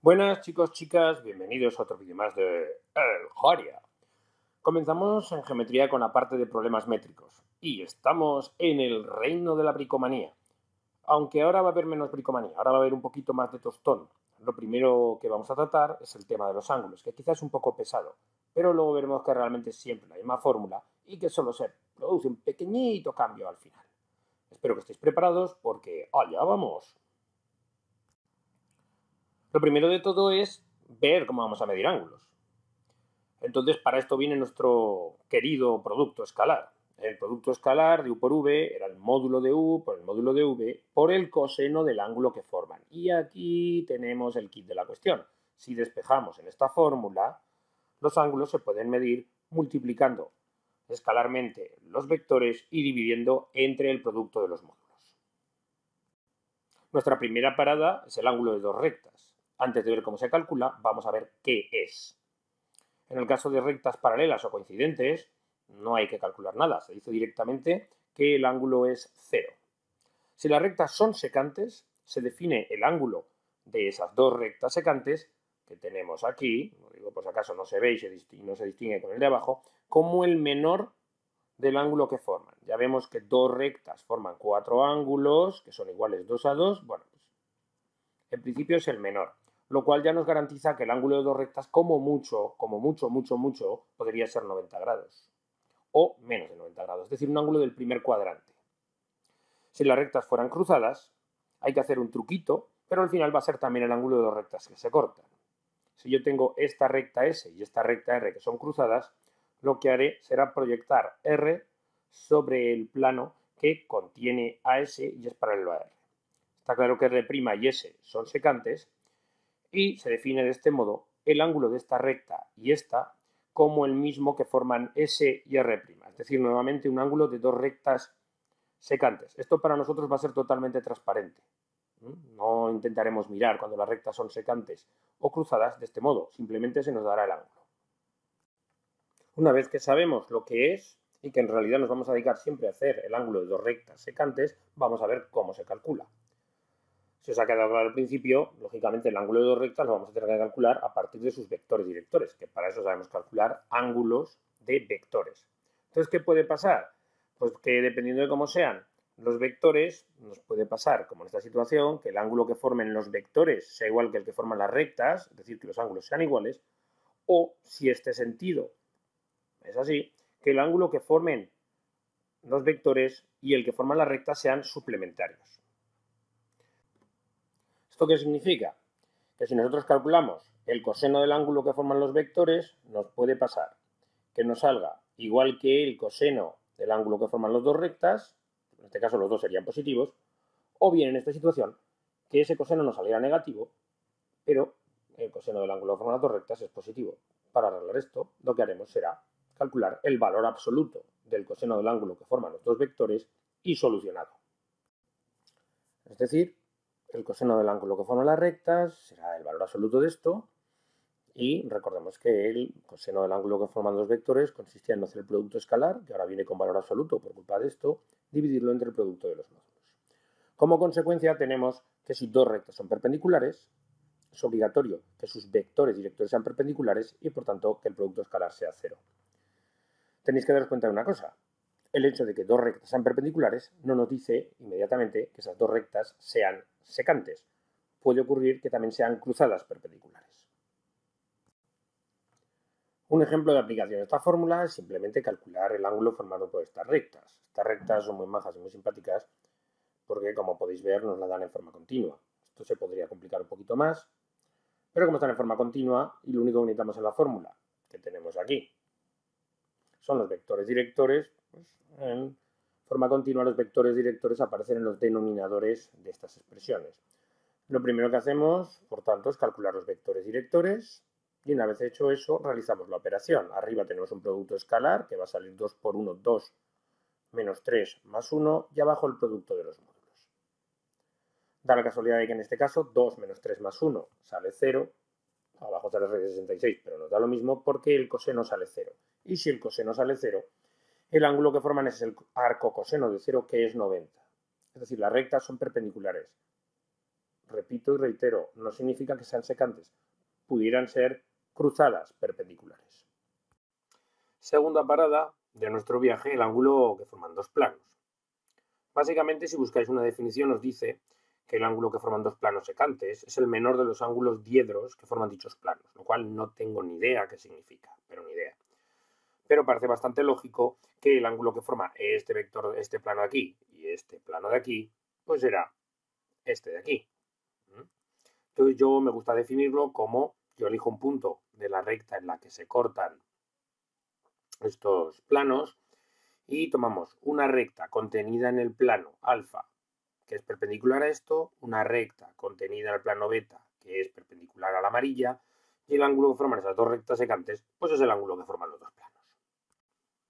Buenas chicos, chicas, bienvenidos a otro vídeo más de Algeria. Comenzamos en geometría con la parte de problemas métricos y estamos en el reino de la bricomanía. Aunque ahora va a haber menos bricomanía, ahora va a haber un poquito más de tostón. Lo primero que vamos a tratar es el tema de los ángulos, que quizás es un poco pesado, pero luego veremos que realmente es siempre la misma fórmula y que solo se produce un pequeñito cambio al final. Espero que estéis preparados porque allá vamos. Lo primero de todo es ver cómo vamos a medir ángulos. Entonces, para esto viene nuestro querido producto escalar. El producto escalar de u por v era el módulo de u por el módulo de v por el coseno del ángulo que forman. Y aquí tenemos el kit de la cuestión. Si despejamos en esta fórmula, los ángulos se pueden medir multiplicando escalarmente los vectores y dividiendo entre el producto de los módulos. Nuestra primera parada es el ángulo de dos rectas. Antes de ver cómo se calcula, vamos a ver qué es. En el caso de rectas paralelas o coincidentes, no hay que calcular nada. Se dice directamente que el ángulo es 0. Si las rectas son secantes, se define el ángulo de esas dos rectas secantes que tenemos aquí, lo digo por si acaso no se ve y no se distingue con el de abajo, como el menor del ángulo que forman. Ya vemos que dos rectas forman cuatro ángulos, que son iguales 2 a 2. Bueno, pues en principio es el menor, lo cual ya nos garantiza que el ángulo de dos rectas como mucho, podría ser 90 grados o menos de 90 grados, es decir, un ángulo del primer cuadrante. Si las rectas fueran cruzadas, hay que hacer un truquito, pero al final va a ser también el ángulo de dos rectas que se cortan. Si yo tengo esta recta S y esta recta R que son cruzadas, lo que haré será proyectar R sobre el plano que contiene AS y es paralelo a R. Está claro que R' y S son secantes y se define de este modo el ángulo de esta recta y esta como el mismo que forman S y R', es decir, nuevamente un ángulo de dos rectas secantes. Esto para nosotros va a ser totalmente transparente. No intentaremos mirar cuando las rectas son secantes o cruzadas de este modo, simplemente se nos dará el ángulo. Una vez que sabemos lo que es y que en realidad nos vamos a dedicar siempre a hacer el ángulo de dos rectas secantes, vamos a ver cómo se calcula. Si os ha quedado claro al principio, lógicamente el ángulo de dos rectas lo vamos a tener que calcular a partir de sus vectores directores, que para eso sabemos calcular ángulos de vectores. Entonces, ¿qué puede pasar? Pues que dependiendo de cómo sean los vectores, nos puede pasar, como en esta situación, que el ángulo que formen los vectores sea igual que el que forman las rectas, es decir, que los ángulos sean iguales, o, si este sentido es así, que el ángulo que formen los vectores y el que forman las rectas sean suplementarios. ¿Esto qué significa? Que si nosotros calculamos el coseno del ángulo que forman los vectores, nos puede pasar que nos salga igual que el coseno del ángulo que forman las dos rectas, en este caso los dos serían positivos, o bien en esta situación que ese coseno nos saliera negativo, pero el coseno del ángulo que forman las dos rectas es positivo. Para arreglar esto, lo que haremos será calcular el valor absoluto del coseno del ángulo que forman los dos vectores y solucionado. Es decir, el coseno del ángulo que forman las rectas será el valor absoluto de esto y recordemos que el coseno del ángulo que forman los vectores consistía en no hacer el producto escalar, que ahora viene con valor absoluto por culpa de esto, dividirlo entre el producto de los módulos. Como consecuencia tenemos que si dos rectas son perpendiculares, es obligatorio que sus vectores directores sean perpendiculares y por tanto que el producto escalar sea 0. Tenéis que daros cuenta de una cosa. El hecho de que dos rectas sean perpendiculares no nos dice inmediatamente que esas dos rectas sean secantes. Puede ocurrir que también sean cruzadas perpendiculares. Un ejemplo de aplicación de esta fórmula es simplemente calcular el ángulo formado por estas rectas. Estas rectas son muy majas y muy simpáticas porque, como podéis ver, nos la dan en forma continua. Esto se podría complicar un poquito más, pero como están en forma continua y lo único que necesitamos en la fórmula que tenemos aquí son los vectores directores, pues en forma continua los vectores directores aparecen en los denominadores de estas expresiones. Lo primero que hacemos, por tanto, es calcular los vectores directores y una vez hecho eso, realizamos la operación. Arriba tenemos un producto escalar que va a salir 2 por 1, 2, menos 3 más 1 y abajo el producto de los módulos. Da la casualidad de que en este caso 2 menos 3 más 1 sale 0, abajo sale raíz de 66, pero nos da lo mismo porque el coseno sale 0. Y si el coseno sale 0, el ángulo que forman es el arco coseno de 0, que es 90. Es decir, las rectas son perpendiculares. Repito y reitero, no significa que sean secantes. Pudieran ser cruzadas perpendiculares. Segunda parada de nuestro viaje, el ángulo que forman dos planos. Básicamente, si buscáis una definición, os dice que el ángulo que forman dos planos secantes es el menor de los ángulos diedros que forman dichos planos, lo cual no tengo ni idea qué significa, pero ni idea. Pero parece bastante lógico que el ángulo que forma este vector, este plano de aquí y este plano de aquí, pues será este de aquí. Entonces yo me gusta definirlo como, yo elijo un punto de la recta en la que se cortan estos planos y tomamos una recta contenida en el plano alfa, que es perpendicular a esto, una recta contenida en el plano beta, que es perpendicular a la amarilla, y el ángulo que forman esas dos rectas secantes, pues es el ángulo que forman los dos planos.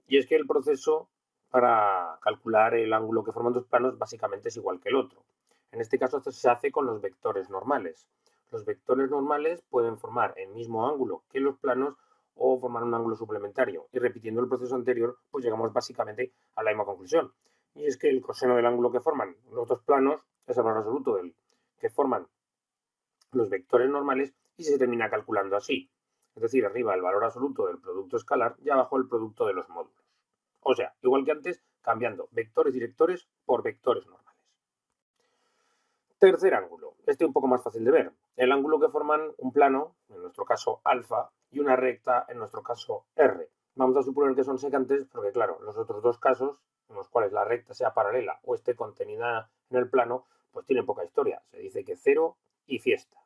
Y es que el proceso para calcular el ángulo que forman dos planos básicamente es igual que el otro. En este caso se hace con los vectores normales. Los vectores normales pueden formar el mismo ángulo que los planos o formar un ángulo suplementario. Y repitiendo el proceso anterior, pues llegamos básicamente a la misma conclusión. Y es que el coseno del ángulo que forman los dos planos es el valor absoluto del que forman los vectores normales y se termina calculando así. Es decir, arriba el valor absoluto del producto escalar y abajo el producto de los módulos. O sea, igual que antes, cambiando vectores directores por vectores normales. Tercer ángulo, este un poco más fácil de ver. El ángulo que forman un plano, en nuestro caso alfa, y una recta, en nuestro caso r. Vamos a suponer que son secantes porque, claro, los otros dos casos, en los cuales la recta sea paralela o esté contenida en el plano, pues tienen poca historia. Se dice que 0 y fiesta.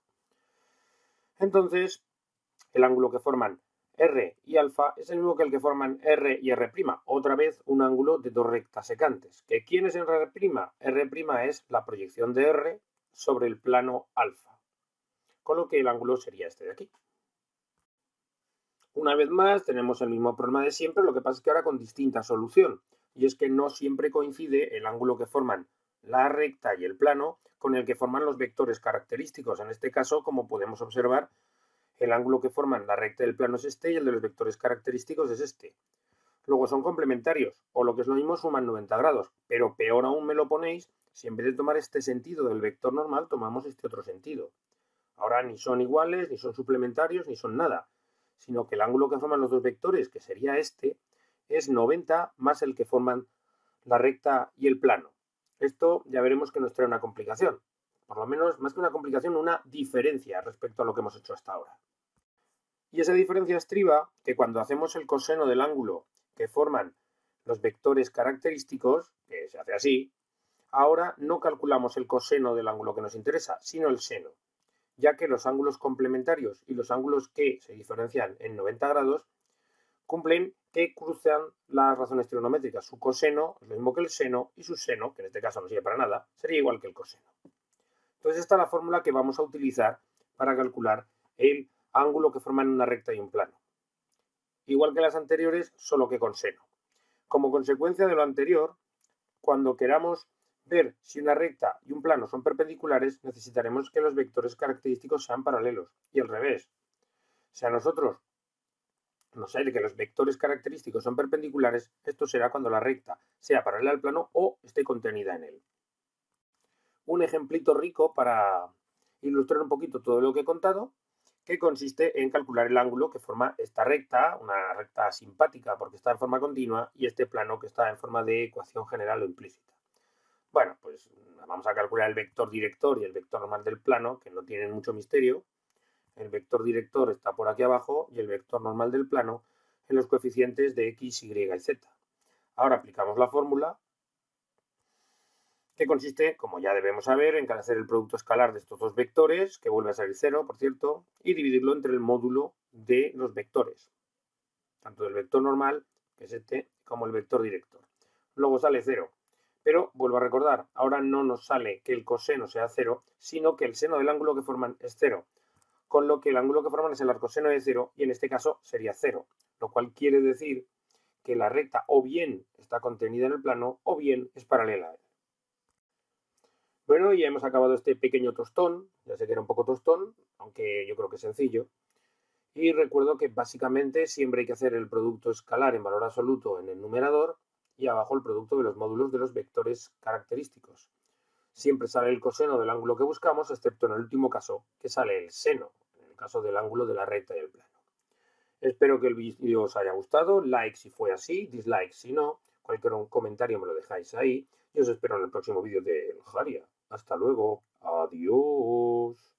Entonces, el ángulo que forman R y alfa es el mismo que el que forman R y R'. Otra vez un ángulo de dos rectas secantes. ¿Que quién es R'? R' es la proyección de R sobre el plano alfa. Con lo que el ángulo sería este de aquí. Una vez más, tenemos el mismo problema de siempre, lo que pasa es que ahora con distinta solución. Y es que no siempre coincide el ángulo que forman la recta y el plano con el que forman los vectores característicos. En este caso, como podemos observar, el ángulo que forman la recta y el plano es este y el de los vectores característicos es este. Luego son complementarios, o lo que es lo mismo, suman 90 grados. Pero peor aún me lo ponéis si en vez de tomar este sentido del vector normal, tomamos este otro sentido. Ahora ni son iguales, ni son suplementarios, ni son nada, sino que el ángulo que forman los dos vectores, que sería este, es 90 más el que forman la recta y el plano. Esto ya veremos que nos trae una complicación. Por lo menos, más que una complicación, una diferencia respecto a lo que hemos hecho hasta ahora. Y esa diferencia estriba que cuando hacemos el coseno del ángulo que forman los vectores característicos, que se hace así, ahora no calculamos el coseno del ángulo que nos interesa, sino el seno, ya que los ángulos complementarios y los ángulos que se diferencian en 90 grados cumplen que cruzan las razones trigonométricas. Su coseno es lo mismo que el seno y su seno, que en este caso no sirve para nada, sería igual que el coseno. Entonces esta es la fórmula que vamos a utilizar para calcular el ángulo que forman una recta y un plano. Igual que las anteriores, solo que con seno. Como consecuencia de lo anterior, cuando queramos ver si una recta y un plano son perpendiculares, necesitaremos que los vectores característicos sean paralelos y al revés. Si a nosotros nos sale que los vectores característicos son perpendiculares, esto será cuando la recta sea paralela al plano o esté contenida en él. Un ejemplito rico para ilustrar un poquito todo lo que he contado, que consiste en calcular el ángulo que forma esta recta, una recta simpática porque está en forma continua, y este plano que está en forma de ecuación general o implícita. Bueno, pues vamos a calcular el vector director y el vector normal del plano, que no tienen mucho misterio. El vector director está por aquí abajo y el vector normal del plano en los coeficientes de x, y y z. Ahora aplicamos la fórmula, que consiste, como ya debemos saber, en hacer el producto escalar de estos dos vectores, que vuelve a salir 0, por cierto, y dividirlo entre el módulo de los vectores, tanto del vector normal, que es este, como el vector director. Luego sale 0. Pero, vuelvo a recordar, ahora no nos sale que el coseno sea 0, sino que el seno del ángulo que forman es 0, con lo que el ángulo que forman es el arcoseno de 0, y en este caso sería 0, lo cual quiere decir que la recta o bien está contenida en el plano o bien es paralela a él. Bueno, ya hemos acabado este pequeño tostón. Ya sé que era un poco tostón, aunque yo creo que es sencillo. Y recuerdo que básicamente siempre hay que hacer el producto escalar en valor absoluto en el numerador y abajo el producto de los módulos de los vectores característicos. Siempre sale el coseno del ángulo que buscamos, excepto en el último caso, que sale el seno, en el caso del ángulo de la recta y el plano. Espero que el vídeo os haya gustado, like si fue así, dislike si no, cualquier comentario me lo dejáis ahí y os espero en el próximo vídeo de Jaria. Hasta luego, adiós.